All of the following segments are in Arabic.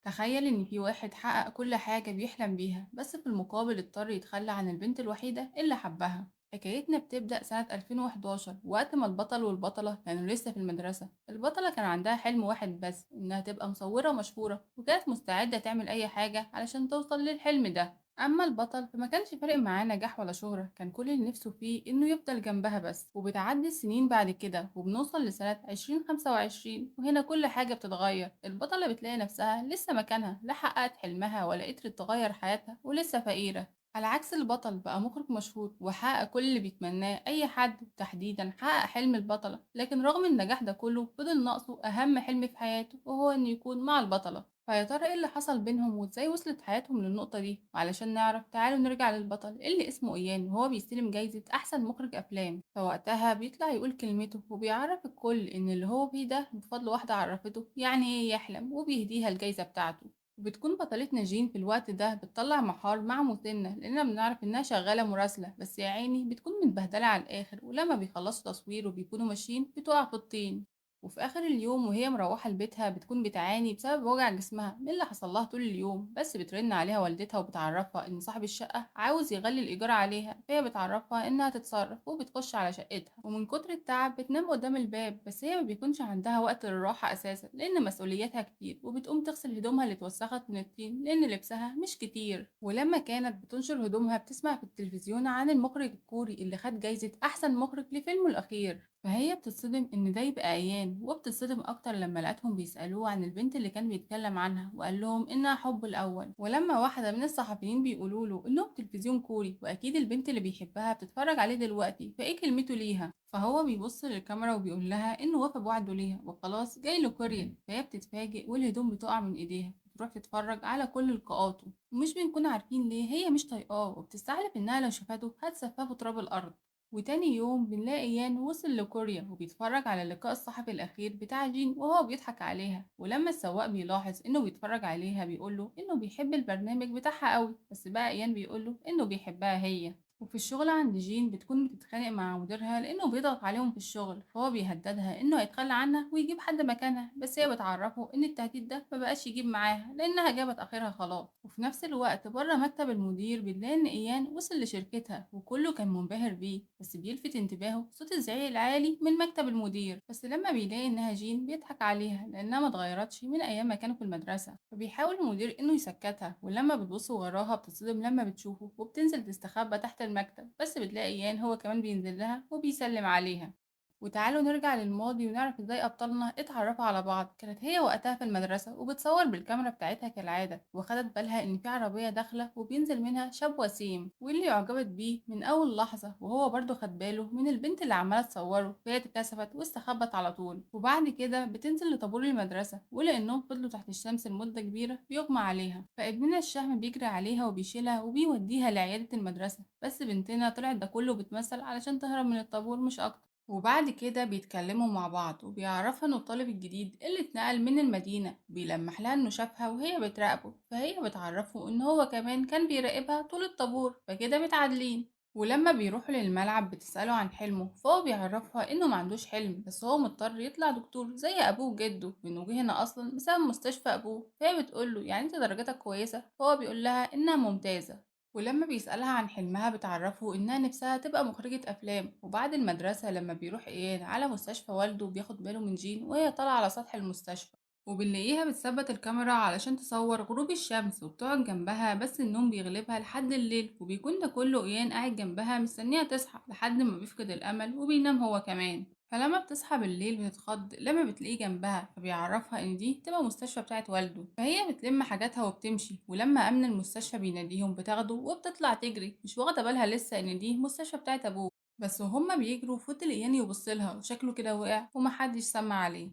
تخيل إن في واحد حقق كل حاجة بيحلم بيها بس في المقابل اضطر يتخلى عن البنت الوحيدة اللي حبها. حكايتنا بتبدأ سنة 2011 وقت ما البطل والبطلة كانوا لسه في المدرسة. البطلة كان عندها حلم واحد بس، إنها تبقى مصورة مشهورة، وكانت مستعدة تعمل أي حاجة علشان توصل للحلم ده. أما البطل فما كانش فارق معاه نجاح ولا شهرة، كان كل اللي نفسه فيه إنه يفضل جنبها بس. وبتعدي السنين بعد كده وبنوصل لسنة 2025، وهنا كل حاجة بتتغير. البطلة بتلاقي نفسها لسه مكانها، لا حققت حلمها ولا قدرت تغير حياتها، ولسه فقيرة. على عكس البطل بقى مخرج مشهور وحقق كل اللي بيتمناه أي حد، تحديدا حقق حلم البطلة. لكن رغم النجاح ده كله فضل ناقصه أهم حلم في حياته، وهو إنه يكون مع البطلة. فيا ترى ايه اللي حصل بينهم وازاي وصلت حياتهم للنقطة دي؟ وعلشان نعرف تعالوا نرجع للبطل اللي اسمه ايان وهو بيستلم جايزة احسن مخرج افلام. فوقتها بيطلع يقول كلمته وبيعرف الكل ان اللي هو فيه ده بفضل واحدة عرفته يعني ايه يحلم، وبيهديها الجايزة بتاعته. وبتكون بطلتنا جين في الوقت ده بتطلع محار مع مسنة، لأننا بنعرف إنها شغالة مراسلة، بس يا عيني بتكون متبهدلة على الآخر، ولما بيخلصوا تصوير وبيكونوا ماشيين بتقع في الطين. وفي آخر اليوم وهي مروحة لبيتها بتكون بتعاني بسبب وجع جسمها من اللي حصل لها طول اليوم، بس بترن عليها والدتها وبتعرفها إن صاحب الشقة عاوز يغلي الإيجار عليها، فهي بتعرفها إنها تتصرف وبتخش على شقتها. ومن كتر التعب بتنام قدام الباب، بس هي ما بيكونش عندها وقت للراحة أساسا لأن مسؤولياتها كتير، وبتقوم تغسل هدومها اللي اتوسخت من الطين لأن لبسها مش كتير. ولما كانت بتنشر هدومها بتسمع في التلفزيون عن المخرج الكوري اللي خد جايزة أحسن مخرج لفيلمه الأخير، فهي بتتصدم إن ده يبقى عيان. وبتتصدم أكتر لما لقتهم بيسألوه عن البنت اللي كان بيتكلم عنها، وقال لهم إنها حبه الأول. ولما واحدة من الصحفيين بيقولوا له إنهم تلفزيون كوري وأكيد البنت اللي بيحبها بتتفرج عليه دلوقتي، فإيه كلمته ليها؟ فهو بيبص للكاميرا وبيقول لها إنه وفى بوعده ليها وخلاص جاي له كوريا. فهي بتتفاجئ والهدوم بتقع من إيديها، بتروح تتفرج على كل لقاءاته، ومش بنكون عارفين ليه هي مش طايقاه، وبتستعلف إنها لو شافته هتسفهه تراب الأرض. وتاني يوم بنلاقي يان وصل لكوريا وبيتفرج على اللقاء الصحفي الأخير بتاع جين وهو بيضحك عليها. ولما السواق بيلاحظ إنه بيتفرج عليها بيقوله إنه بيحب البرنامج بتاعها قوي، بس بقى يان بيقوله إنه بيحبها هي. وفي الشغل عند جين بتكون بتتخانق مع مديرها لأنه بيضغط عليهم في الشغل، فهو بيهددها إنه هيتخلى عنها ويجيب حد مكانها، بس هي بتعرفه إن التهديد ده مبقاش يجيب معاها لأنها جابت آخرها خلاص. وفي نفس الوقت بره مكتب المدير بنلاقي إن إيان وصل لشركتها وكله كان منبهر بيه، بس بيلفت انتباهه صوت الزعيق العالي من مكتب المدير. بس لما بيلاقي إنها جين بيضحك عليها لأنها ما اتغيرتش من أيام ما كانوا في المدرسة، فبيحاول المدير إنه يسكتها. ولما بتبص وراها بتتصدم لما بتشوفه وبتنزل تستخبى تحت المكتب، بس بتلاقي إيان هو كمان بينزل لها وبيسلم عليها. وتعالوا نرجع للماضي ونعرف ازاي ابطالنا اتعرفوا على بعض. كانت هي وقتها في المدرسة وبتصور بالكاميرا بتاعتها كالعادة، وخدت بالها ان في عربية داخلة وبينزل منها شاب وسيم، واللي اعجبت بيه من اول لحظة، وهو برضو خد باله من البنت اللي عمالة تصوره، فهي اتكسفت واستخبت على طول. وبعد كده بتنزل لطابور المدرسة، ولانهم فضلوا تحت الشمس لمدة كبيرة بيغمى عليها، فابننا الشهم بيجري عليها وبيشيلها وبيوديها لعيادة المدرسة. بس بنتنا طلعت ده كله بتمثل علشان تهرب من الطابور مش اكتر. وبعد كده بيتكلموا مع بعض وبيعرفها انه الطالب الجديد اللي اتنقل من المدينة بيلمح لها انه شافها وهي بتراقبه، فهي بتعرفه ان هو كمان كان بيراقبها طول الطابور، فكده متعادلين. ولما بيروحوا للملعب بتسأله عن حلمه، فهو بيعرفها انه ما عندوش حلم، بس هو مضطر يطلع دكتور زي ابوه وجده، من وجهنا اصلا بسبب مستشفى ابوه. فهي بتقوله يعني انت درجاتك كويسة، فهو بيقول لها انها ممتازة. ولما بيسألها عن حلمها بتعرفه إنها نفسها تبقى مخرجة أفلام. وبعد المدرسة لما بيروح إياد على مستشفى والده بياخد باله من جين وهي طالعة على سطح المستشفى، وبنلاقيها بتثبت الكاميرا علشان تصور غروب الشمس وبتقعد جنبها، بس النوم بيغلبها لحد الليل، وبيكون ده كله إيان قاعد جنبها مستنيها تصحى لحد ما بيفقد الأمل وبينام هو كمان. فلما بتصحى بالليل بتتخض لما بتلاقيه جنبها، فبيعرفها ان دي تبقى مستشفى بتاعت والده، فهي بتلم حاجاتها وبتمشي. ولما امن المستشفى بيناديهم بتاخده وبتطلع تجري، مش واخده بالها لسه ان دي مستشفى بتاعت ابوه. بس وهما بيجروا فضل ايان يبصلها وشكله كده وقع ومحدش سمع عليه.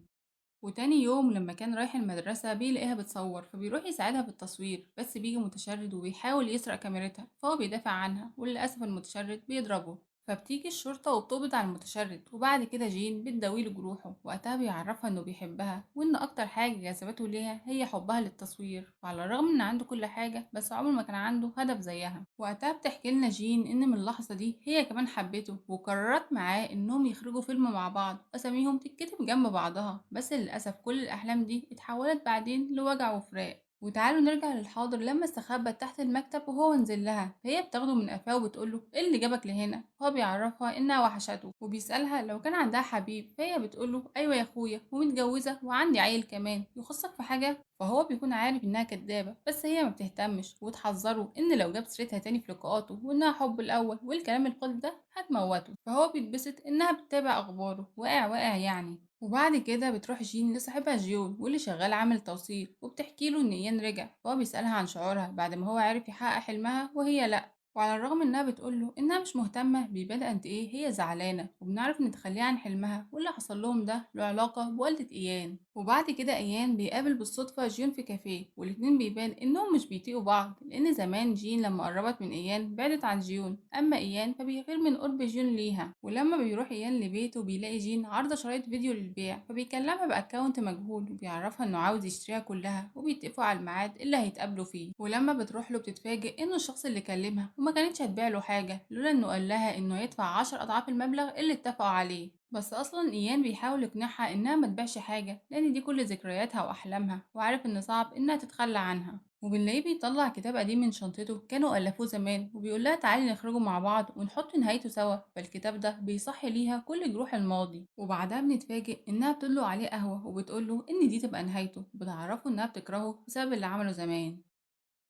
وتاني يوم لما كان رايح المدرسة بيلاقيها بتصور، فبيروح يساعدها في التصوير، بس بيجي متشرد وبيحاول يسرق كاميرتها، فهو بيدافع عنها وللأسف المتشرد بيضربه. فبتيجي الشرطة وبتقبض على المتشرد، وبعد كده جين بتداويله جروحه. وقتها بيعرفها انه بيحبها وان اكتر حاجة جذبته ليها هي حبها للتصوير، وعلى الرغم ان عنده كل حاجة بس عمره ما كان عنده هدف زيها. وقتها بتحكي لنا جين ان من اللحظة دي هي كمان حبته، وقررت معاه انهم يخرجوا فيلم مع بعض اساميهم تتكتب جنب بعضها. بس للأسف كل الأحلام دي اتحولت بعدين لوجع وفراق. وتعالوا نرجع للحاضر لما استخبت تحت المكتب وهو نزل لها، فهي بتاخده من قفاه وبتقوله ايه اللي جابك لهنا. هو بيعرفها انها وحشته وبيسألها لو كان عندها حبيب، فهي بتقوله ايوه يا اخويا ومتجوزة وعندي عيل كمان، يخصك في حاجة. فهو بيكون عارف انها كدابة بس هي ما بتهتمش، وتحذره ان لو جاب سيرتها تاني في لقاءاته وانها حب الاول والكلام الفاضي ده هتموته. فهو بيتبسط انها بتتابع اخباره، واقع واقع يعني. وبعد كده بتروح جين لصاحبها جيون واللي شغال عامل توصيل، وبتحكي له ان ايان رجع. فهو بيسألها عن شعورها بعد ما هو عرف يحقق حلمها وهي لا. وعلى الرغم انها بتقوله انها مش مهتمة، بيبان قد ايه هي زعلانة، وبنعرف ان تخليها عن حلمها واللي حصل لهم ده له علاقة بوالدة ايان. وبعد كده ايان بيقابل بالصدفة جين في كافيه، والاتنين بيبان انهم مش بيطيقوا بعض، لان زمان جين لما قربت من ايان بعدت عن جيون، اما ايان فبيغير من قرب جين ليها. ولما بيروح ايان لبيته بيلاقي جين عارضة شرايط فيديو للبيع، فبيكلمها باكونت مجهول وبيعرفها انه عاوز يشتريها كلها، وبيتفقوا على الميعاد اللي هيتقابلوا فيه. ولما بتروح له بتتفاجئ انه الشخص اللي كلمها وما كانتش هتبيع له حاجة لولا انه قال لها انه يدفع 10 اضعاف المبلغ اللي اتفقوا عليه. بس اصلا ايان بيحاول يقنعها انها ما تبيعش حاجه، لان دي كل ذكرياتها واحلامها، وعارف ان صعب انها تتخلى عنها. وبنلاقيه بيطلع كتاب قديم من شنطته كانوا الفوه زمان، وبيقول لها تعالي نخرجوا مع بعض ونحط نهايته سوا. فالكتاب ده بيصحي ليها كل جروح الماضي. وبعدها بنتفاجئ انها بتطلق عليه قهوه وبتقول له ان دي تبقى نهايته، وبتعرفه انها بتكرهه بسبب اللي عمله زمان.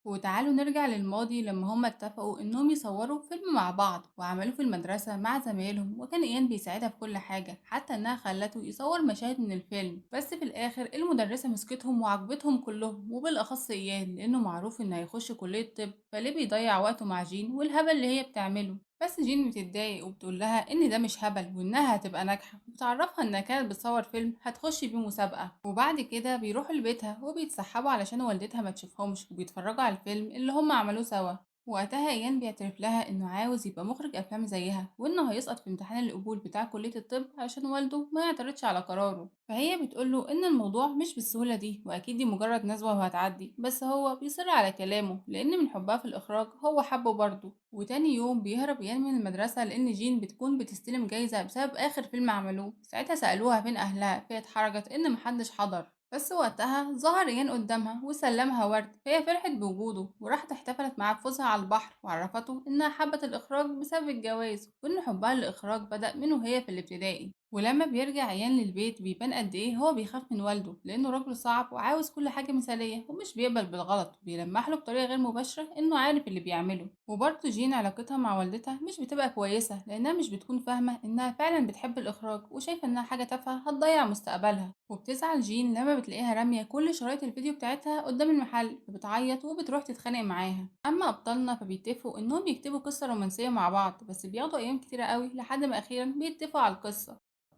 وتعالوا نرجع للماضي لما هما اتفقوا انهم يصوروا فيلم مع بعض وعملوه في المدرسة مع زمايلهم، وكان ايان بيساعدها في كل حاجة حتى انها خلته يصور مشاهد من الفيلم. بس في الاخر المدرسة مسكتهم وعاقبتهم كلهم، وبالاخص ايان لانه معروف انه هيخش كلية طب، فليه بيضيع وقته مع جين والهبل اللي هي بتعمله. بس جين بتتضايق وبتقول لها ان ده مش هبل وانها هتبقى ناجحة، وبتعرفها انها كانت بتصور فيلم هتخش بيه مسابقة. وبعد كده بيروحوا لبيتها وبيتسحبوا علشان والدتها ما تشوفهمش، وبيتفرجوا على الفيلم اللي هم عملوه سوا. وقتها ايان بيعترف لها انه عاوز يبقى مخرج افلام زيها، وانه هيسقط في امتحان القبول بتاع كلية الطب عشان والده ما يعترضش على قراره. فهي بتقوله ان الموضوع مش بالسهولة دي، واكيد دي مجرد نزوة وهتعدي، بس هو بيصر على كلامه لان من حبها في الاخراج هو حبه برضه. وتاني يوم بيهرب ايان من المدرسة لان جين بتكون بتستلم جايزة بسبب اخر فيلم عملوه. ساعتها سألوها فين اهلها، فهي اتحرجت ان محدش حضر. بس وقتها ظهر ريان قدامها وسلمها ورد، فهي فرحت بوجوده وراحت احتفلت معاه بفوزها على البحر، وعرفته انها حبت الاخراج بسبب الجواز، وان حبها للاخراج بدأ منه وهي في الابتدائي. ولما بيرجع عيان للبيت بيبان قد ايه هو بيخاف من والده، لانه راجل صعب وعاوز كل حاجه مثاليه ومش بيقبل بالغلط، وبيلمح له بطريقه غير مباشره انه عارف اللي بيعمله. وبرضه جين علاقتها مع والدتها مش بتبقى كويسه، لانها مش بتكون فاهمه انها فعلا بتحب الاخراج، وشايفه انها حاجه تافهه هتضيع مستقبلها. وبتزعل جين لما بتلاقيها راميه كل شرايط الفيديو بتاعتها قدام المحل، فبتعيط وبتروح تتخانق معاها. اما ابطالنا فبيتفقوا انهم يكتبوا قصه رومانسيه مع بعض، بس بياخدوا ايام كتيره قوي لحد ما اخيرا بيتفقوا على القصه.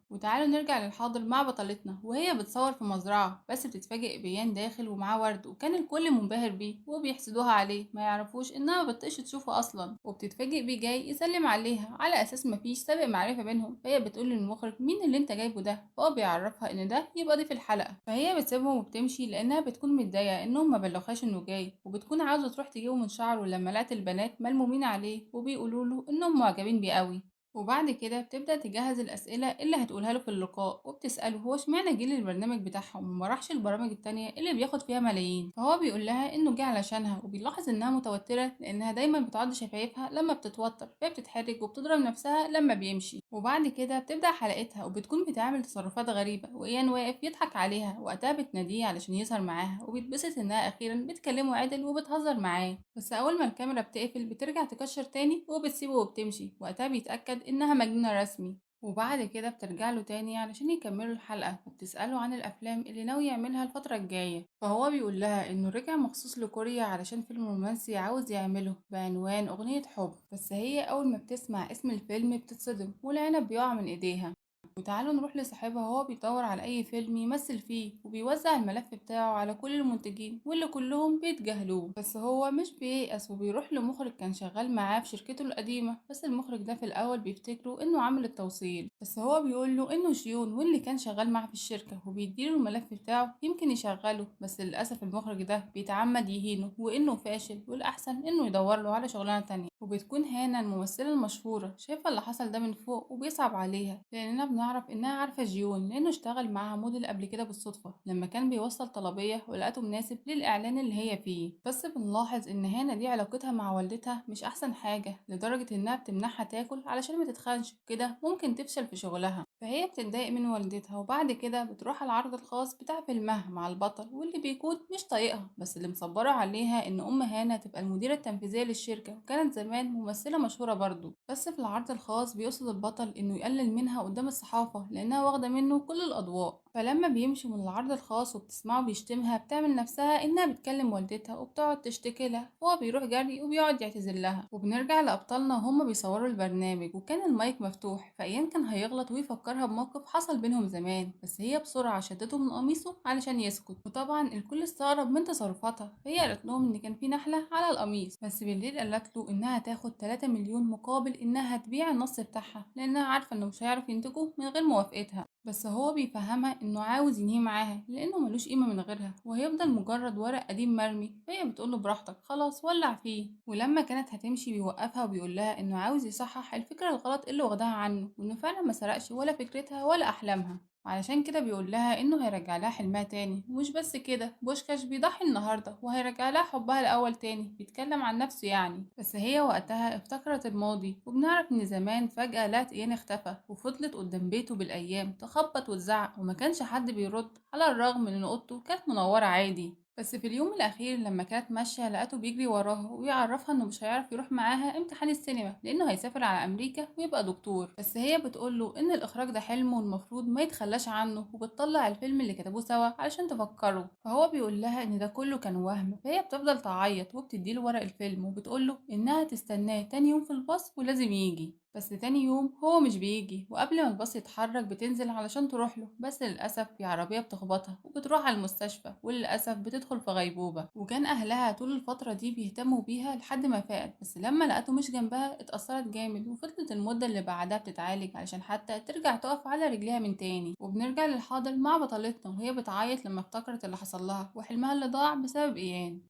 وتعالوا نرجع للحاضر مع بطلتنا وهي بتصور في مزرعة، بس بتتفاجئ بيان داخل ومعاه ورد، وكان الكل منبهر بيه وبيحسدوها عليه، ما يعرفوش انها ما بتطيقش تشوفه اصلا. وبتتفاجئ بيه جاي يسلم عليها على اساس مفيش سابق معرفة بينهم، فهي بتقول للمخرج مين اللي انت جايبه ده، فهو بيعرفها ان ده يبقى ضيف الحلقة. فهي بتسيبهم وبتمشي لانها بتكون متضايقة انهم ما بلغوهاش انه جاي، وبتكون عاوزة تروح تجيبه من شعره لما لقت البنات ملمومين عليه وبيقولوا له انهم معجبين بيه قوي. وبعد كده بتبدأ تجهز الأسئلة اللي هتقولها له في اللقاء، وبتسأله هو اشمعنى جه للبرنامج بتاعهم وما راحش البرامج التانية اللي بياخد فيها ملايين. فهو بيقول لها إنه جه علشانها، وبيلاحظ إنها متوترة لأنها دايما بتعض شفايفها لما بتتوتر، فهي بتتحرك وبتضرب نفسها لما بيمشي. وبعد كده بتبدأ حلقتها وبتكون بتعمل تصرفات غريبة، وإيان واقف يضحك عليها. وقتها بتناديه علشان يظهر معاها، وبيتبسط إنها أخيرا بتكلمه عدل وبتهزر معاه. بس أول ما الكاميرا بتقفل بترجع تكشر تاني وبتسيبه وبتمشي. وقتها بيتأكد إنها مجنونة رسمي. وبعد كده بترجع له تاني علشان يكملوا الحلقة، وبتسأله عن الأفلام اللي ناوي يعملها الفترة الجاية. فهو بيقول لها إنه رجع مخصوص لكوريا علشان فيلم رومانسي عاوز يعمله بعنوان أغنية حب. بس هي أول ما بتسمع اسم الفيلم بتتصدم والعنب بيقع من إيديها. وتعالوا نروح لصاحبها، هو بيدور على أي فيلم يمثل فيه، وبيوزع الملف بتاعه على كل المنتجين واللي كلهم بيتجاهلوه. بس هو مش بييأس وبيروح لمخرج كان شغال معاه في شركته القديمة. بس المخرج ده في الأول بيفتكره إنه عامل التوصيل، بس هو بيقول له إنه شيون واللي كان شغال معاه في الشركة، وبيديله الملف بتاعه يمكن يشغله. بس للأسف المخرج ده بيتعمد يهينه وإنه فاشل، والأحسن إنه يدور له على شغلانة تانية. وبتكون هانا الممثلة المشهورة شايفة اللي حصل ده من فوق وبيصعب عليها، لأننا نعرف إنها عارفة جيون لأنه اشتغل معاها موديل قبل كده بالصدفة لما كان بيوصل طلبية ولقته مناسب للإعلان اللي هي فيه. بس بنلاحظ إن هانا دي علاقتها مع والدتها مش أحسن حاجة لدرجة إنها بتمنعها تاكل علشان ما تتخنش وكده ممكن تفشل في شغلها، فهي بتتضايق من والدتها وبعد كده بتروح على العرض الخاص بتاع فيلمها مع البطل واللي بيكون مش طايقها، بس اللي مصبرة عليها إن أم هانا تبقى المديرة التنفيذية للشركة وكانت زمان ممثلة مشهورة برضه. بس في العرض الخاص بيقصد البطل إنه يقلل منها قدام الصحافة لأنها واخدة منه كل الأضواء، فلما بيمشي من العرض الخاص وبتسمعه بيشتمها بتعمل نفسها إنها بتكلم والدتها وبتقعد تشتكي لها، هو بيروح جري وبيقعد يعتذر لها. وبنرجع لأبطالنا وهما بيصوروا البرنامج وكان المايك مفتوح، فإيان كان هيغلط ويفكرها بموقف حصل بينهم زمان، بس هي بسرعة شدته من قميصه علشان يسكت، وطبعا الكل استغرب من تصرفاتها، فهي قالت لهم إن كان في نحلة على القميص، بس بالليل قالت له إنها تاخد 3 مليون مقابل إنها تبيع النص بتاعها لأنها عارفة إنه مش هيعرف ينتجه من غير موافقتها. بس هو بيفهمها إنه عاوز ينهي معاها لأنه ملوش قيمة من غيرها وهيفضل مجرد ورق قديم مرمي، فهي بتقوله براحتك خلاص ولع فيه. ولما كانت هتمشي بيوقفها وبيقول لها إنه عاوز يصحح الفكرة الغلط اللي واخداها عنه وإنه فعلا ما سرقش ولا فكرتها ولا أحلامها، وعلشان كده بيقول لها إنه هيرجع لها حلمها تاني. ومش بس كده، بوشكاش بيضحي النهاردة وهيرجع لها حبها الأول تاني، بيتكلم عن نفسه يعني. بس هي وقتها افتكرت الماضي وبنعرف إن زمان فجأة لقت إيان اختفى وفضلت قدام بيته بالأيام تخبط وتزعق وما كانش حد بيرد على الرغم من إن أوضته كانت منورة عادي. بس في اليوم الأخير لما كانت ماشية لقته بيجري وراها ويعرفها إنه مش هيعرف يروح معاها امتحان السينما لأنه هيسافر على أمريكا ويبقى دكتور، بس هي بتقوله إن الإخراج ده حلم والمفروض ما يتخلاش عنه، وبتطلع الفيلم اللي كتبوه سوا علشان تفكره، فهو بيقول لها إن ده كله كان وهم، فهي بتفضل تعيط وبتديله ورق الفيلم وبتقوله إنها تستناه تاني يوم في الباص ولازم يجي. بس تاني يوم هو مش بيجي، وقبل ما الباص يتحرك بتنزل علشان تروح له، بس للأسف في عربية بتخبطها وبتروح على المستشفى وللأسف بتدخل في غيبوبة. وكان أهلها طول الفترة دي بيهتموا بيها لحد ما فاقت، بس لما لقته مش جنبها اتأثرت جامد وفضلت المدة اللي بعدها بتتعالج علشان حتى ترجع تقف على رجليها من تاني. وبنرجع للحاضر مع بطلتنا وهي بتعيط لما افتكرت اللي حصل لها وحلمها اللي ضاع بسبب إيان.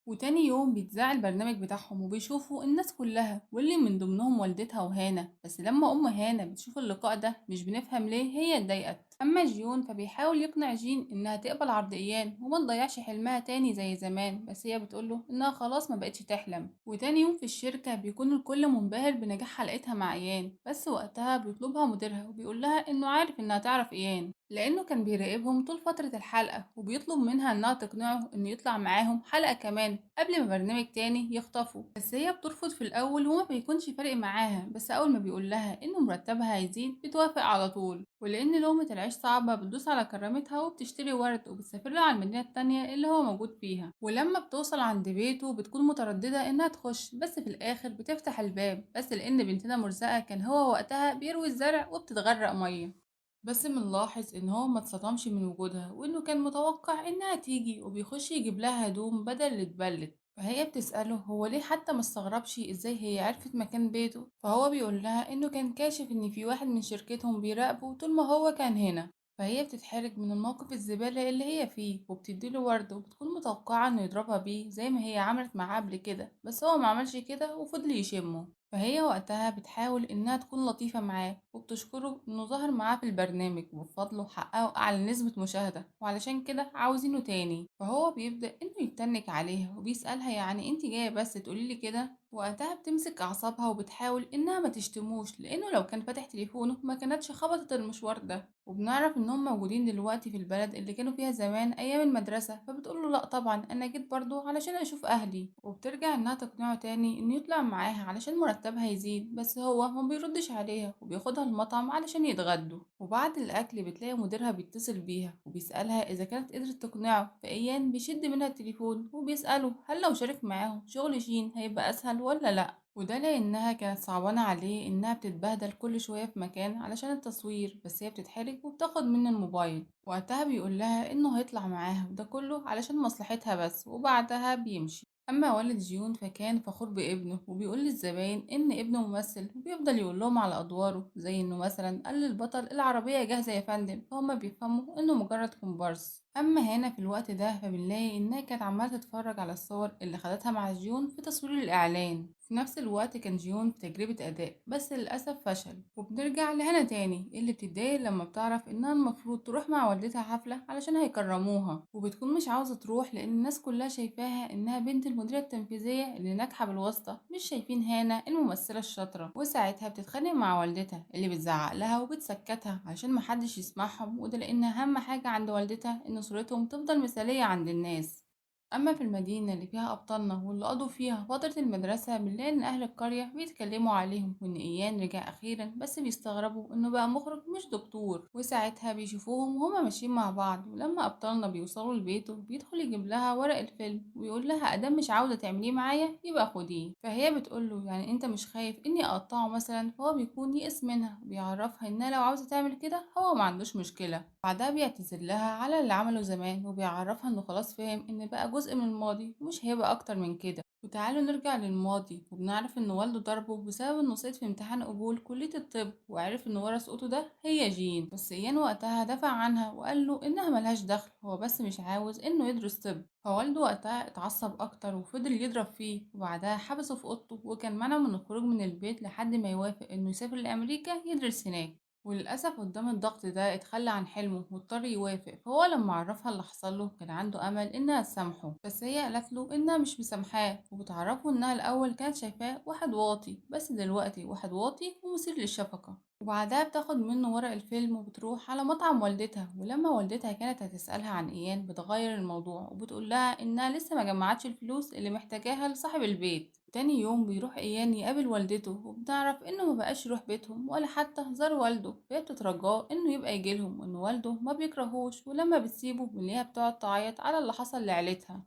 وتاني يوم بيتذاع البرنامج بتاعهم وبيشوفوا الناس كلها واللي من ضمنهم والدتها وهانا، بس لما أم هانا بتشوف اللقاء ده مش بنفهم ليه هي اتضايقت. أما جيون فبيحاول يقنع جين إنها تقبل عرض إيان وما تضيعش حلمها تاني زي زمان، بس هي بتقوله إنها خلاص ما بقتش تحلم. وتاني يوم في الشركة بيكون الكل منبهر بنجاح حلقتها مع إيان، بس وقتها بيطلبها مديرها وبيقول لها إنه عارف إنها تعرف إيان لأنه كان بيراقبهم طول فترة الحلقة، وبيطلب منها إنها تقنعه إنه يطلع معاهم حلقة كمان قبل ما برنامج تاني يخطفه، بس هي بترفض في الأول وما بيكونش فارق معاها، بس أول ما بيقول لها إنه مرتبها هيزيد بتوافق على طول. ولأن لقمة العيش صعبة بتدوس على كرامتها وبتشتري ورد وبتسافر له على المدينة التانية اللي هو موجود فيها. ولما بتوصل عند بيته بتكون مترددة إنها تخش، بس في الآخر بتفتح الباب، بس لأن بنتنا مرزقة كان هو وقتها بيروي الزرع وبتتغرق مية. بس بنلاحظ ان هو ما اتصدمش من وجودها وانه كان متوقع انها تيجي، وبيخش يجيب لها هدوم بدل اللي اتبلت، فهي بتسأله هو ليه حتى مستغربش ازاي هي عرفت مكان بيته، فهو بيقول لها انه كان كاشف ان في واحد من شركتهم بيراقبه طول ما هو كان هنا، فهي بتتحرج من الموقف الزبالة اللي هي فيه وبتديله ورد وبتكون متوقعة انه يضربها بيه زي ما هي عملت معاه قبل كده، بس هو ما عملش كده وفضل يشمه. فهي وقتها بتحاول إنها تكون لطيفة معاه وبتشكره إنه ظهر معاه في البرنامج وبفضله حققوا أعلى نسبة مشاهدة وعلشان كده عاوزينه تاني، فهو بيبدأ إنه يتنك عليها وبيسألها يعني انتي جاية بس تقوليلي كده. وقتها بتمسك أعصابها وبتحاول إنها ما تشتموش لأنه لو كان فاتح تليفونه ما كانتش خبطت المشوار ده. وبنعرف إنهم موجودين دلوقتي في البلد اللي كانوا فيها زمان أيام المدرسة، فبتقوله لأ طبعا أنا جيت برضو علشان أشوف أهلي، وبترجع إنها تقنعه تاني إنه يطلع معاها علشان مرتبها يزيد، بس هو ما بيردش عليها وبياخدها المطعم علشان يتغدوا. وبعد الأكل بتلاقي مديرها بيتصل بيها وبيسألها إذا كانت قدرت تقنعه، فإيان بيشد منها التليفون وبيسأله هل لو شارك معاهم شغل جين هيبقى أسهل ولا لأ، وده لأنها كانت صعبانة عليه إنها بتتبهدل كل شوية في مكان علشان التصوير، بس هي بتتحرج وبتاخد منه الموبايل. وقتها بيقول لها إنه هيطلع معاها وده كله علشان مصلحتها بس، وبعدها بيمشي. أما والد جيون فكان فخور بابنه وبيقول للزباين إن ابنه ممثل، وبيفضل يقول لهم على أدواره زي إنه مثلا قال للبطل العربية جاهزة يا فندم، فهم بيفهموا إنه مجرد كومبارس. أما هنا في الوقت ده فبنلاقي إنها كانت عمالة تتفرج على الصور اللي خدتها مع جيون في تصوير الإعلان. في نفس الوقت كان جيون في تجربة أداء بس للأسف فشل، وبنرجع لهنا تاني اللي بتتضايق لما بتعرف إنها المفروض تروح مع والدتها حفلة علشان هيكرموها، وبتكون مش عاوزة تروح لأن الناس كلها شايفاها إنها بنت المديرة التنفيذية اللي ناجحة بالواسطة، مش شايفين هانا الممثلة الشاطرة. وساعتها بتتخانق مع والدتها اللي بتزعق لها وبتسكتها عشان محدش يسمعهم، وده لأن أهم حاجة عند والدتها إن صورتهم تفضل مثالية عند الناس. أما في المدينة اللي فيها أبطالنا واللي قضوا فيها فترة المدرسة بنلاقي إن أهل القرية بيتكلموا عليهم وإن إيان رجع أخيرا، بس بيستغربوا إنه بقى مخرج مش دكتور. وساعتها بيشوفوهم وهما ماشيين مع بعض، ولما أبطالنا بيوصلوا لبيته بيدخل يجيب لها ورق الفيلم ويقول لها أدام مش عاوزة تعمليه معايا يبقى خديه. فهي بتقوله يعني أنت مش خايف إني أقطعه مثلا؟ فهو بيكون يئس منها وبيعرفها إنها لو عاوزة تعمل كده هو ما عندوش مشكلة. بعدها بيعتذر لها على اللي عمله زمان وبيعرفها انه خلاص فهم ان بقى جزء من الماضي ومش هيبقى اكتر من كده. وتعالوا نرجع للماضي وبنعرف ان والده ضربه بسبب انه سقط في امتحان قبول كلية الطب، وعرف ان ورا سقوطه ده هي جين. بس ايان وقتها دافع عنها وقال له انها ملهاش دخل، هو بس مش عاوز انه يدرس طب. فوالده وقتها اتعصب اكتر وفضل يضرب فيه، وبعدها حبسه في اوضته وكان منعه من الخروج من البيت لحد ما يوافق انه يسافر لامريكا يدرس هناك. وللأسف قدام الضغط ده اتخلى عن حلمه واضطر يوافق. فهو لما عرفها اللي حصله كان عنده أمل إنها تسامحه، بس هي قالت له إنها مش مسامحاه، وبتعرفه إنها الأول كانت شايفاه واحد واطي بس دلوقتي واحد واطي ومثير للشفقة. وبعدها بتاخد منه ورق الفيلم وبتروح على مطعم والدتها، ولما والدتها كانت هتسألها عن إيان بتغير الموضوع وبتقول لها إنها لسه ما جمعتش الفلوس اللي محتاجاها لصاحب البيت. تاني يوم بيروح إيان يقابل والدته وبنعرف إنه مبقاش يروح بيتهم ولا حتى زار والده، فهي بتترجاه إنه يبقى يجيلهم وإن والده ما بيكرهوش. ولما بتسيبه بنلاقيها بتقعد تعيط على اللي حصل لعيلتها.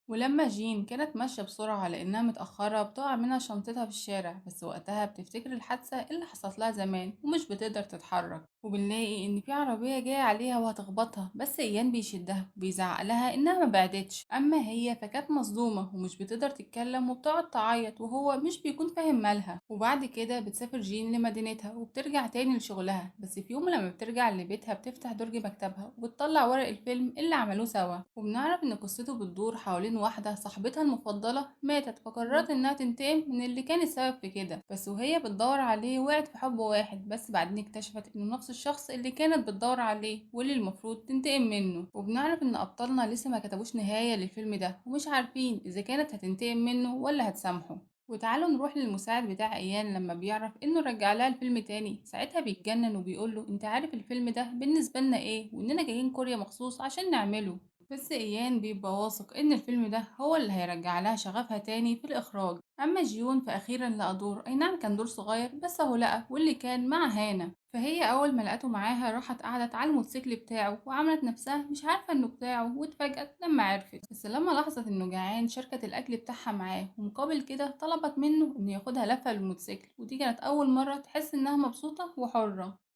ولما جين كانت ماشية بسرعة لأنها متأخرة بتقع منها شنطتها في الشارع، بس وقتها بتفتكر الحادثة اللي حصلت لها زمان ومش بتقدر تتحرك. وبنلاقي إن في عربية جاية عليها وهتخبطها، بس إيان بيشدها وبيزعق لها إنها ما بعدتش. أما هي فكانت مصدومة ومش بتقدر تتكلم وبتقعد تعيط وهو مش بيكون فاهم مالها. وبعد كده بتسافر جين لمدينتها وبترجع تاني لشغلها، بس في يوم لما بترجع لبيتها بتفتح درج مكتبها وبتطلع ورق الفيلم اللي عملوه سوا، وبنعرف إن قصته بتدور حوالين واحدة صاحبتها المفضلة ماتت، فقررت إنها تنتقم من اللي كان السبب في كده. بس وهي بتدور عليه وقعت في حب واحد، بس بعدين اكتشفت إنه نفس الشخص اللي كانت بتدور عليه واللي المفروض تنتقم منه. وبنعرف إن أبطالنا لسه ما كتبوش نهاية للفيلم ده ومش عارفين إذا كانت هتنتقم منه ولا هتسامحه. وتعالوا نروح للمساعد بتاع ايان لما بيعرف انه رجع لها الفيلم تاني، ساعتها بيتجنن وبيقول له انت عارف الفيلم ده بالنسبه لنا ايه واننا جايين كوريا مخصوص عشان نعمله. بس ايان بيبقى واثق ان الفيلم ده هو اللي هيرجع لها شغفها تاني في الاخراج. اما جيون فاخيرا لقى دور، اي نعم كان دور صغير بس هو لقى، واللي كان مع هانا. فهي اول ما لقته معاها راحت قعدت على الموتوسيكل بتاعه وعملت نفسها مش عارفه انه بتاعه، واتفاجأت لما عرفت. بس لما لاحظت انه جعان شاركت الاكل بتاعها معاه، ومقابل كده طلبت منه انه ياخدها لفه بالموتوسيكل، ودي كانت اول مره تحس انها مبسوطه وحره.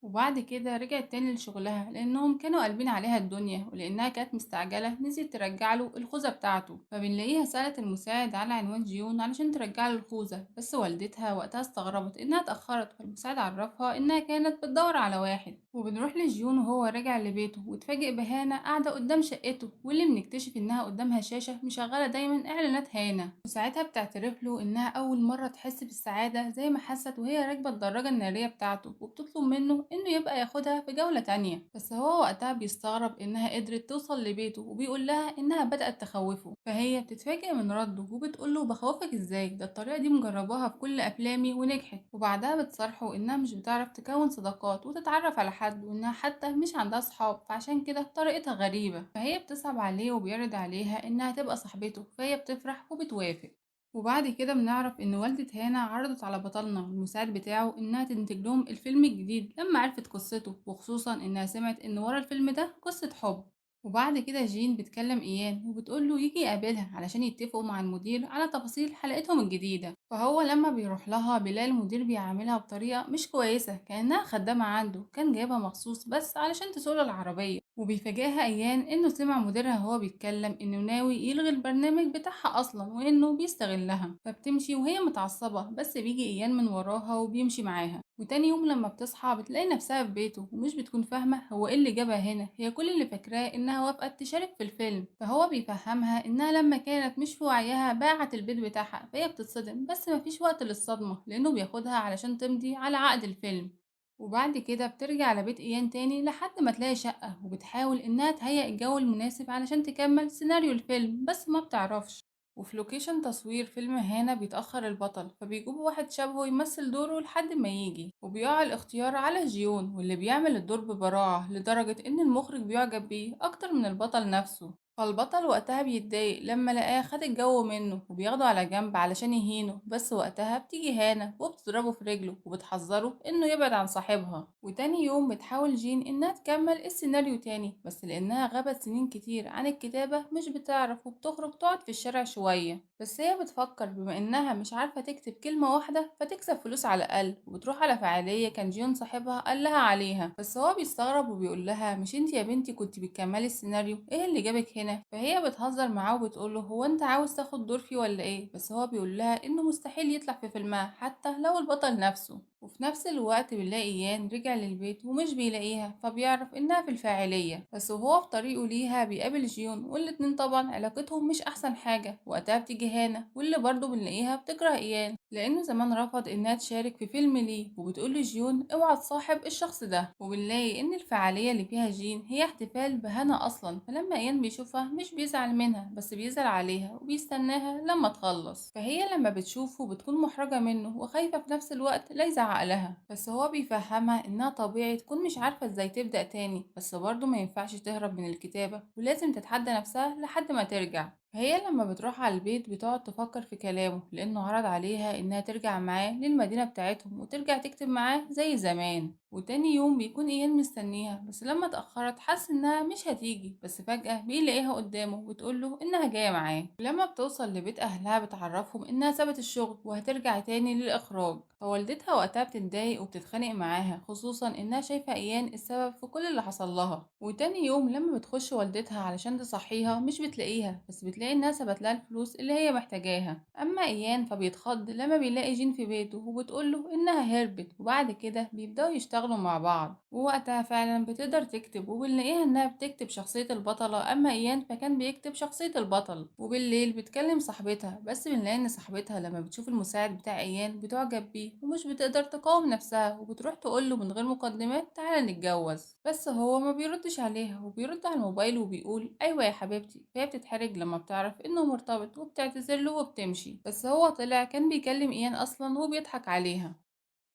وبعد كده رجعت تاني لشغلها لأنهم كانوا قلبين عليها الدنيا، ولأنها كانت مستعجلة نسيت ترجع له الخوذة بتاعته. فبنلاقيها سألت المساعد على عنوان جيون علشان ترجع له الخوذة، بس والدتها وقتها استغربت إنها اتأخرت، فالمساعد عرفها إنها كانت بتدور على واحد. وبنروح لجيون وهو راجع لبيته وتفاجئ بهانا قاعدة قدام شقته، واللي بنكتشف إنها قدامها شاشة مشغلة دايما إعلانات هانا. وساعتها بتعترف له إنها أول مرة تحس بالسعادة زي ما حست وهي راكبة الدراجة النارية بتاعته، وبتطلب منه إنه يبقى ياخدها في جولة تانية. بس هو وقتها بيستغرب إنها قدرت توصل لبيته وبيقول لها إنها بدأت تخوفه. فهي بتتفاجئ من رده وبتقوله بخوفك إزاي؟ ده الطريقة دي مجرباها في كل أفلامي ونجحت. وبعدها بتصارحه إنها مش بتعرف تكون صداقات وتتعرف على حد، وإنها حتى مش عندها صحاب فعشان كده طريقتها غريبة. فهي بتصعب عليه وبيعرض عليها إنها تبقى صاحبته، فهي بتفرح وبتوافق. وبعد كده بنعرف ان والدة هانا عرضت على بطلنا والمساعد بتاعه انها تنتج لهم الفيلم الجديد لما عرفت قصته، وخصوصا انها سمعت ان ورا الفيلم ده قصة حب. وبعد كده جين بتكلم ايان وبتقوله يجي يقابلها علشان يتفقوا مع المدير على تفاصيل حلقتهم الجديدة. فهو لما بيروح لها بيلاقي المدير بيعاملها بطريقة مش كويسة كأنها خدامة عنده، كان جايبها مخصوص بس علشان تسوق العربية. وبيفاجئها ايان انه سمع مديرها وهو بيتكلم انه ناوي يلغي البرنامج بتاعها اصلا وانه بيستغلها. فبتمشي وهي متعصبة، بس بيجي ايان من وراها وبيمشي معاها. وتاني يوم لما بتصحى بتلاقي نفسها في بيته ومش بتكون فاهمة هو ايه اللي جابها هنا. هي كل اللي فاكراه انها وافقت تشارك في الفيلم، فهو بيفهمها انها لما كانت مش في وعيها باعت البيت بتاعها، فهي بتتصدم بس مفيش وقت للصدمة لانه بياخدها علشان تمضي على عقد الفيلم. وبعد كده بترجع على بيت إيان تاني لحد ما تلاقي شقة، وبتحاول إنها تهيئ الجو المناسب علشان تكمل سيناريو الفيلم بس ما بتعرفش. وفي لوكيشن تصوير فيلم هانا بيتأخر البطل، فبيجيبوا واحد شبهه يمثل دوره لحد ما يجي، وبيقع الاختيار على جيون واللي بيعمل الدور ببراعة لدرجة إن المخرج بيعجب بيه أكتر من البطل نفسه. فالبطل وقتها بيتضايق لما لقاه خد الجو منه وبياخده على جنب علشان يهينه، بس وقتها بتيجي هانا وبتضربه في رجله وبتحذره انه يبعد عن صاحبها. وتاني يوم بتحاول جين انها تكمل السيناريو تاني، بس لانها غابت سنين كتير عن الكتابة مش بتعرف، وبتخرج تقعد في الشارع شوية. بس هي بتفكر بما انها مش عارفة تكتب كلمة واحدة فتكسب فلوس على الاقل، وبتروح على فعالية كان جيون صاحبها قال لها عليها. بس هو بيستغرب وبيقول لها مش انت يا بنتي كنت بتكملي السيناريو، ايه اللي جابك هنا؟ فهي بتهزر معاه وبتقول له هو انت عاوز تاخد دور فيه ولا ايه؟ بس هو بيقول لها انه مستحيل يطلع في فيلمها حتى لو البطل نفسه. وفي نفس الوقت بنلاقي يان رجع للبيت ومش بيلاقيها، فبيعرف انها في الفاعلية. بس وهو في طريقه ليها بيقابل جيون، والاتنين طبعا علاقتهم مش احسن حاجة. وقتها بتيجي هانا واللي برضه بنلاقيها بتكره ايان لانه زمان رفض انها تشارك في فيلم ليه، وبتقول لجيون اوعى تصاحب الشخص ده. وبنلاقي ان الفعالية اللي فيها جين هي احتفال بهنا اصلا، فلما ايان بيشوفها مش بيزعل منها بس بيزعل عليها وبيستناها لما تخلص. فهي لما بتشوفه بتكون محرجة منه وخايفة في نفس الوقت لا يزعق لها، بس هو بيفهمها انها طبيعي تكون مش عارفة ازاي تبدأ تاني، بس برضه ما ينفعش تهرب من الكتابة ولازم تتحدى نفسها لحد ما ترجع. فهي لما بتروح على البيت بتقعد تفكر في كلامه لأنه عرض عليها إنها ترجع معاه للمدينة بتاعتهم وترجع تكتب معاه زي زمان. وتاني يوم بيكون إيان مستنيها، بس لما اتأخرت حس إنها مش هتيجي، بس فجأة بيلاقيها قدامه وتقوله إنها جاية معاه. ولما بتوصل لبيت أهلها بتعرفهم إنها سابت الشغل وهترجع تاني للإخراج. فوالدتها وقتها بتتضايق وبتتخانق معاها، خصوصا إنها شايفة إيان السبب في كل اللي حصل لها. وتاني يوم لما بتخش والدتها علشان تصحيها مش بتلاقيها، بس بتلاقي إنها سابت لها الفلوس اللي هي محتاجاها. أما إيان فبيتخض لما بيلاقي جين في بيته وبتقوله إنها هربت، وبعد كده بيبدأوا يشتغلوا مع بعض. ووقتها فعلا بتقدر تكتب، وبنلاقيها إنها بتكتب شخصية البطلة، أما إيان فكان بيكتب شخصية البطل. وبالليل بتكلم صاحبتها، بس بنلاقي إن صاحبتها لما بتشوف المساعد بتاع إيان بتعجب بيه ومش بتقدر تقاوم نفسها، وبتروح تقوله من غير مقدمات تعالى نتجوز. بس هو ما بيردش عليها وبيرد على الموبايل وبيقول أيوة يا حبيبتي. فهي بتتحرج لما بتعرف إنه مرتبط وبتعتذر له وبتمشي، بس هو طلع كان بيكلم إيان أصلا وبيضحك عليها.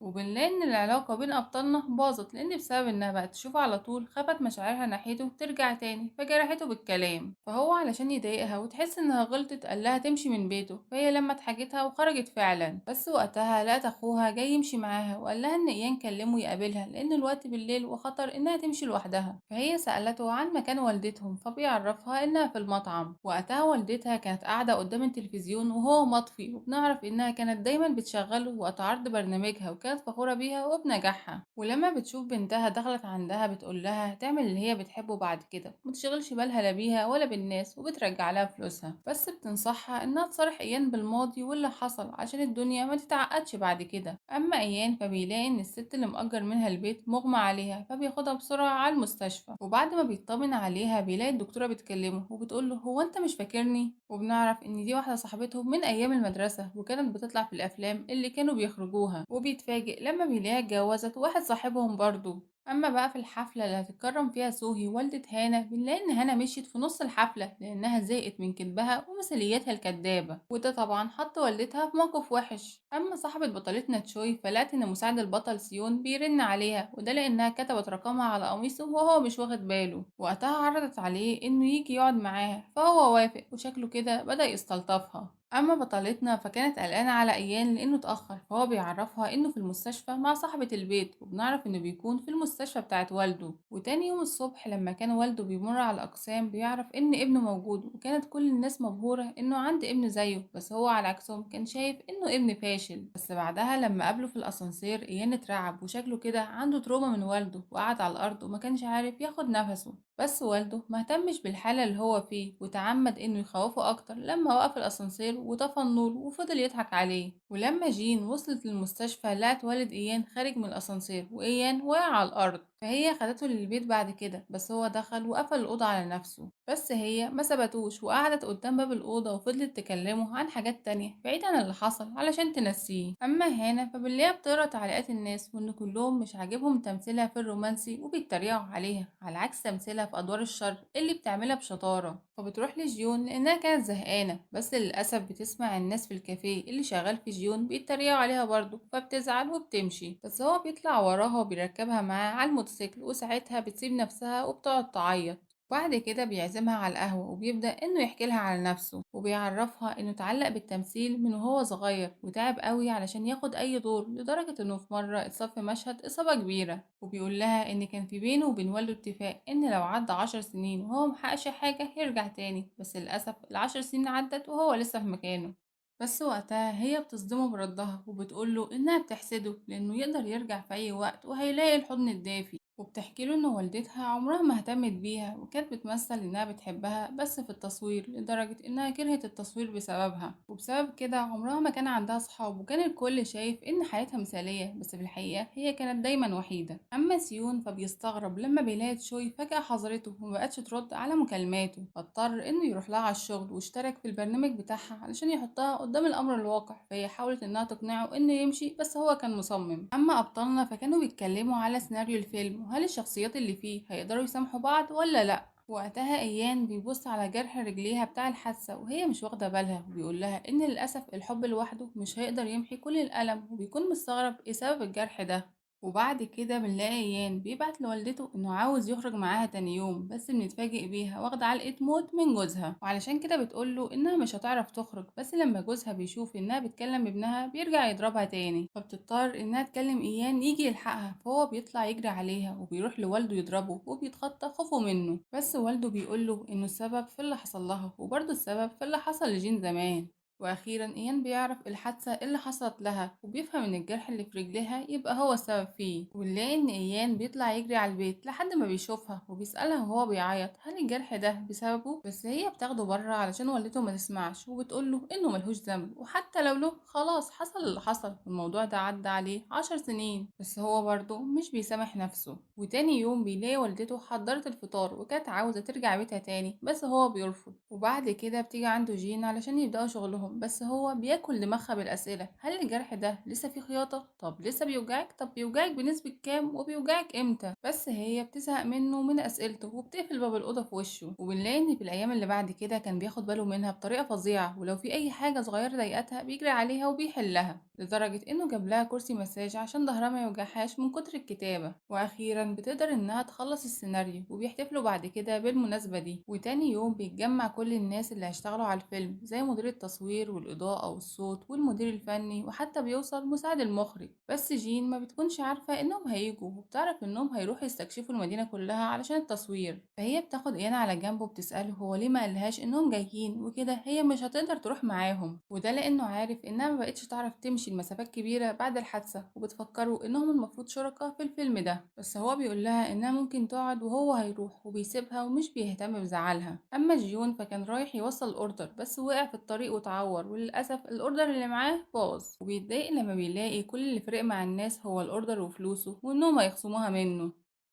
وبنلاقي إن العلاقة بين أبطالنا باظت لأن بسبب إنها بقت تشوفه على طول خفت مشاعرها ناحيته ترجع تاني فجرحته بالكلام. فهو علشان يضايقها وتحس إنها غلطت قالها تمشي من بيته، فهي لما اتحاجتها وخرجت فعلا. بس وقتها لقت أخوها جاي يمشي معاها وقالها إن إيان كلمه يقابلها لأن الوقت بالليل وخطر إنها تمشي لوحدها. فهي سألته عن مكان والدتهم فبيعرفها إنها في المطعم. وقتها والدتها كانت قاعدة قدام التلفزيون وهو مطفي، وبنعرف إنها كانت دايما بتشغله وقت عرض برنامجها وكانت فخورة بيها وبنجاحها. ولما بتشوف بنتها دخلت عندها بتقول لها تعمل اللي هي بتحبه بعد كده متشغلش بالها لا بيها ولا بالناس، وبترجع لها فلوسها. بس بتنصحها إنها تصارح إيان بالماضي واللي حصل عشان الدنيا ما تتعقدش بعد كده. أما إيان فبيلاقي إن الست اللي مأجر منها البيت مغمى عليها، فبياخدها بسرعة على المستشفى. وبعد ما بيطمن عليها بيلاقي الدكتورة بتكلمه وبتقوله هو أنت مش فاكرني؟ وبنعرف إن دي واحدة صاحبتهم من أيام المدرسة وكانت بتطلع في الأفلام اللي كانوا بيخرجوها. وبيتفاجئ لما بيلاقيها اتجوزت واحد صاحبهم برضه. أما بقى في الحفلة اللي هتتكرم فيها سوهي والدة هانا بنلاقي إن هانا مشيت في نص الحفلة لأنها زهقت من كدبها ومثاليتها الكدابة، وده طبعا حط والدتها في موقف وحش. أما صاحبة بطلتنا تشوي فلقت إن مساعد البطل سيون بيرن عليها، وده لأنها كتبت رقمها على قميصه وهو مش واخد باله. وقتها عرضت عليه إنه يجي يقعد معاها فهو وافق، وشكله كده بدأ يستلطفها. أما بطلتنا فكانت قلقانة على إيان لأنه اتأخر، فهو بيعرفها إنه في المستشفى مع صاحبة البيت، وبنعرف إنه بيكون في المستشفى بتاعت والده. وتاني يوم الصبح لما كان والده بيمر على الأقسام بيعرف إن ابنه موجود، وكانت كل الناس مبهورة إنه عند ابن زيه، بس هو على عكسهم كان شايف إنه ابن فاشل. بس بعدها لما قابله في الأسانسير إيان اترعب وشكله كده عنده تروما من والده، وقعد على الأرض وما كانش عارف ياخد نفسه. بس والده مهتمش بالحالة اللي هو فيه وتعمد انه يخوفه اكتر لما وقف الاسانسير وطفى النور وفضل يضحك عليه. ولما جين وصلت للمستشفى لقت والد ايان خارج من الاسانسير وايان وقع على الارض، فهي خدته للبيت بعد كده، بس هو دخل وقفل الأوضة على نفسه. بس هي ما سبتوش وقعدت قدام باب الأوضة وفضلت تكلمه عن حاجات تانية بعيد عن اللي حصل علشان تنسيه. أما هنا فبنلاقيها بتقرا تعليقات الناس وإن كلهم مش عاجبهم تمثيلها في الرومانسي وبيتريقوا عليها على عكس تمثيلها في أدوار الشر اللي بتعملها بشطارة. فبتروح لجيون لأنها كانت زهقانة، بس للأسف بتسمع الناس في الكافيه اللي شغال في جيون بيتريقوا عليها برضه، فبتزعل وبتمشي. بس هو بيطلع وراها وبيركبها معاه على الموتوسيكل، وساعتها بتسيب نفسها وبتقعد تعيط. بعد كده بيعزمها على القهوة وبيبدأ إنه يحكي لها على نفسه وبيعرفها إنه اتعلق بالتمثيل من وهو صغير وتعب قوي علشان ياخد أي دور، لدرجة إنه في مرة اتصاب في مشهد إصابة كبيرة. وبيقول لها إن كان في بينه وبين والده اتفاق إن لو عدى 10 سنين وهو محققش حاجة يرجع تاني، بس للأسف ال10 سنين عدت وهو لسه في مكانه. بس وقتها هي بتصدمه بردها وبتقوله إنها بتحسده لأنه يقدر يرجع في أي وقت وهيلاقي الحضن الدافي. وبتحكي له إن والدتها عمرها ما اهتمت بيها وكانت بتمثل إنها بتحبها بس في التصوير، لدرجة إنها كرهت التصوير بسببها، وبسبب كده عمرها ما كان عندها صحاب وكان الكل شايف إن حياتها مثالية، بس في الحقيقة هي كانت دايما وحيدة. أما سيون فبيستغرب لما بيلاقي تشوي فجأة حظرته ومبقتش ترد على مكالماته، فاضطر إنه يروح لها على الشغل واشترك في البرنامج بتاعها علشان يحطها قدام الأمر الواقع. فهي حاولت إنها تقنعه إنه يمشي بس هو كان مصمم. أما أبطالنا فكانوا بيتكلموا على سيناريو الفيلم وهل الشخصيات اللي فيه هيقدروا يسامحوا بعض ولا لأ. وقتها ايان بيبص على جرح رجليها بتاع الحادثة وهي مش واخدة بالها، وبيقول لها ان للأسف الحب لوحده مش هيقدر يمحي كل الألم، وبيكون مستغرب ايه سبب الجرح ده. وبعد كده بنلاقي ايان بيبعت لوالدته انه عاوز يخرج معاها تاني يوم، بس بنتفاجئ بيها واخدة علقة موت من جوزها، وعلشان كده بتقوله انها مش هتعرف تخرج. بس لما جوزها بيشوف انها بتكلم ابنها بيرجع يضربها تاني، فبتضطر انها تكلم ايان يجي يلحقها، فهو بيطلع يجري عليها وبيروح لوالده يضربه وبيتخطى خوفه منه. بس والده بيقوله انه السبب في اللي حصل لها وبرضه السبب في اللي حصل لجين زمان. واخيرا ايان بيعرف الحادثه اللي حصلت لها وبيفهم ان الجرح اللي في رجلها يبقى هو السبب فيه، ونلاقي ان ايان بيطلع يجري على البيت لحد ما بيشوفها وبيسالها وهو بيعيط هل الجرح ده بسببه، بس هي بتاخده بره علشان والدته ما تسمعش وبتقوله انه ملهوش ذنب، وحتى لو له خلاص حصل اللي حصل والموضوع ده عدى عليه 10 سنين. بس هو برضه مش بيسامح نفسه. وتاني يوم بيلاقي والدته حضرت الفطار وكانت عاوزه ترجع بيتها تاني، بس هو بيرفض. وبعد كده بتيجي عنده جين علشان يبداوا شغلهم، بس هو بياكل دماغها بالأسئلة هل الجرح ده لسه فيه خياطة؟ طب لسه بيوجعك؟ طب بيوجعك بنسبة كام؟ وبيوجعك امتى؟ بس هي بتزهق منه من أسئلته وبتقفل باب الأوضة في وشه. وبنلاقي إن في الأيام اللي بعد كده كان بياخد باله منها بطريقة فظيعة، ولو في أي حاجة صغيرة ضايقتها بيجري عليها وبيحلها، لدرجة إنه جاب لها كرسي مساج عشان ظهرها ما يوجعهاش من كتر الكتابة. وأخيرا بتقدر إنها تخلص السيناريو وبيحتفلوا بعد كده بالمناسبة دي. وتاني يوم بيتجمع كل الناس اللي هيشتغلوا على الفيلم زي مدير التصوير والإضاءة والصوت والمدير الفني، وحتى بيوصل مساعد المخرج. بس جين ما بتكونش عارفة إنهم هيجوا، وبتعرف إنهم هيروحوا يستكشفوا المدينة كلها علشان التصوير. فهي بتاخد إيانا على جنب وبتسأله هو ليه ما قالهاش إنهم جايين وكده، هي مش هتقدر تروح معاهم، وده لأنه عارف إنها ما بقتش تعرف تمشي المسافات كبيرة بعد الحادثة، وبتفكروا إنهم المفروض شركاء في الفيلم ده. بس هو بيقول لها إنها ممكن تقعد وهو هيروح وبيسيبها ومش بيهتم بزعلها. أما جيون فكان رايح يوصل أوردر بس وقع في الطريق وتعور، وللأسف الأوردر اللي معاه باظ، وبيتضايق لما بيلاقي كل اللي فرق مع الناس هو الأوردر وفلوسه وإنهم هيخصموها منه.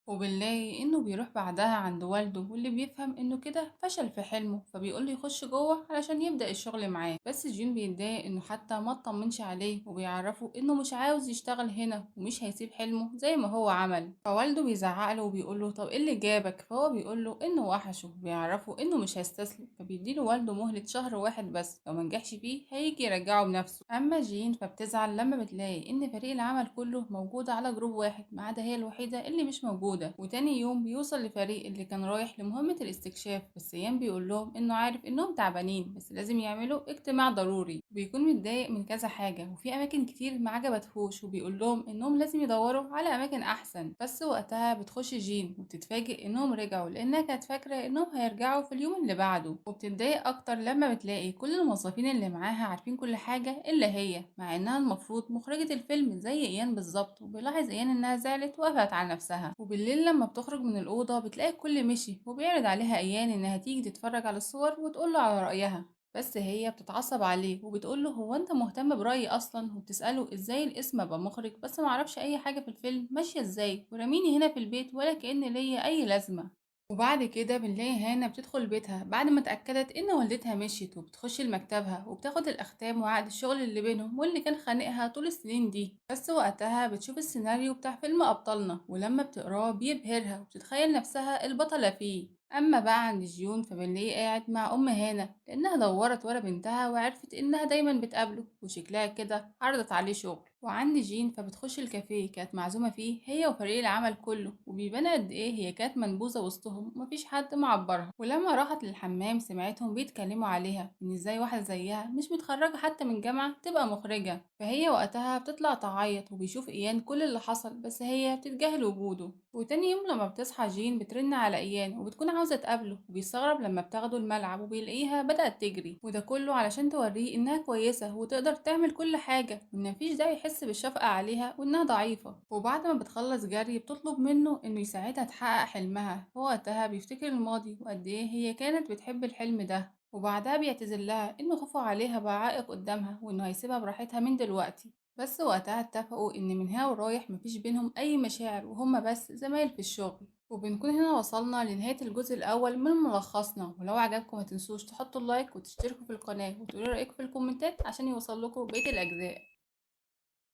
وبنلاقي انه بيروح بعدها عند والده واللي بيفهم انه كده فشل في حلمه، فبيقوله يخش جوه علشان يبدأ الشغل معاه. بس جين بيتضايق انه حتى ما اطمنش عليه وبيعرفه انه مش عاوز يشتغل هنا ومش هيسيب حلمه زي ما هو عمل. فوالده بيزعقله وبيقوله طب ايه اللي جابك، فهو بيقوله انه وحشه، بيعرفه انه مش هيستسلم، فبيديله والده مهلة شهر واحد بس، لو منجحش فيه هيجي يرجعه بنفسه. اما جين فبتزعل لما بتلاقي ان فريق العمل كله موجود على جروب واحد ما عدا هي الوحيدة اللي مش موجودة. وتاني يوم بيوصل لفريق اللي كان رايح لمهمة الاستكشاف، بس يان بيقول لهم انه عارف انهم تعبانين بس لازم يعملوا اجتماع ضروري، بيكون متضايق من كذا حاجة وفي اماكن كتير ما عجبتهوش، وبيقول لهم انهم لازم يدوروا على اماكن احسن. بس وقتها بتخش جين وبتتفاجئ انهم رجعوا لانها كانت فاكرة انهم هيرجعوا في اليوم اللي بعده، وبتتضايق اكتر لما بتلاقي كل الموظفين اللي معاها عارفين كل حاجة الا هي، مع انها المفروض مخرجة الفيلم زي ايان بالظبط. وبيلاحظ ايان انها زعلت وقفت على نفسها. وبالليل بالليل لما بتخرج من الأوضة بتلاقي الكل مشي وبيعرض عليها أيان إنها تيجي تتفرج على الصور وتقوله على رأيها. بس هي بتتعصب عليه وبتقوله هو انت مهتم برأيي أصلا، وبتسأله ازاي الاسم ابقى مخرج بس معرفش أي حاجة في الفيلم ماشية ازاي، ورميني هنا في البيت ولا كأن ليا أي لازمة. وبعد كده بنلاقي هانا بتدخل بيتها بعد ما اتأكدت إن والدتها مشيت، وبتخش لمكتبها وبتاخد الأختام وعقد الشغل اللي بينهم واللي كان خانقها طول السنين دي. بس وقتها بتشوف السيناريو بتاع فيلم أبطالنا، ولما بتقراه بيبهرها وبتتخيل نفسها البطلة فيه. أما بقى عند جيون فبنلاقيه قاعد مع أم هانا لأنها دورت ورا بنتها وعرفت إنها دايما بتقابله وشكلها كده عرضت عليه شغل. وعند جين فبتخش الكافيه كانت معزومة فيه هي وفريق العمل كله، وبيبان قد ايه هي كانت منبوذة وسطهم ومفيش حد معبرها. ولما راحت للحمام سمعتهم بيتكلموا عليها ان ازاي واحدة زيها مش متخرجة حتى من جامعة تبقى مخرجة. فهي وقتها بتطلع تعيط، وبيشوف ايان كل اللي حصل بس هي بتتجاهل وجوده. وتاني يوم لما بتصحى جين بترن على ايان وبتكون عاوزة تقابله، وبيستغرب لما بتاخده الملعب وبيلاقيها بدأت تجري، وده كله علشان توريه انها كويسة وتقدر تعمل كل حاجة، وان مفيش داعي يحس بالشفقة عليها وانها ضعيفة. وبعد ما بتخلص جري بتطلب منه انه يساعدها تحقق حلمها. ووقتها بيفتكر الماضي وقد ايه هي كانت بتحب الحلم ده، وبعدها بيعتذر لها انه خوفه عليها بقى عائق قدامها وانه هيسيبها براحتها من دلوقتي. بس وقتها اتفقوا ان من هنا ورايح مفيش بينهم اي مشاعر وهما بس زمايل في الشغل. وبنكون هنا وصلنا لنهاية الجزء الأول من ملخصنا، ولو عجبكم متنسوش تحطوا اللايك وتشتركوا في القناة وتقولوا رأيكم في الكومنتات عشان يوصل لكم بقية الأجزاء.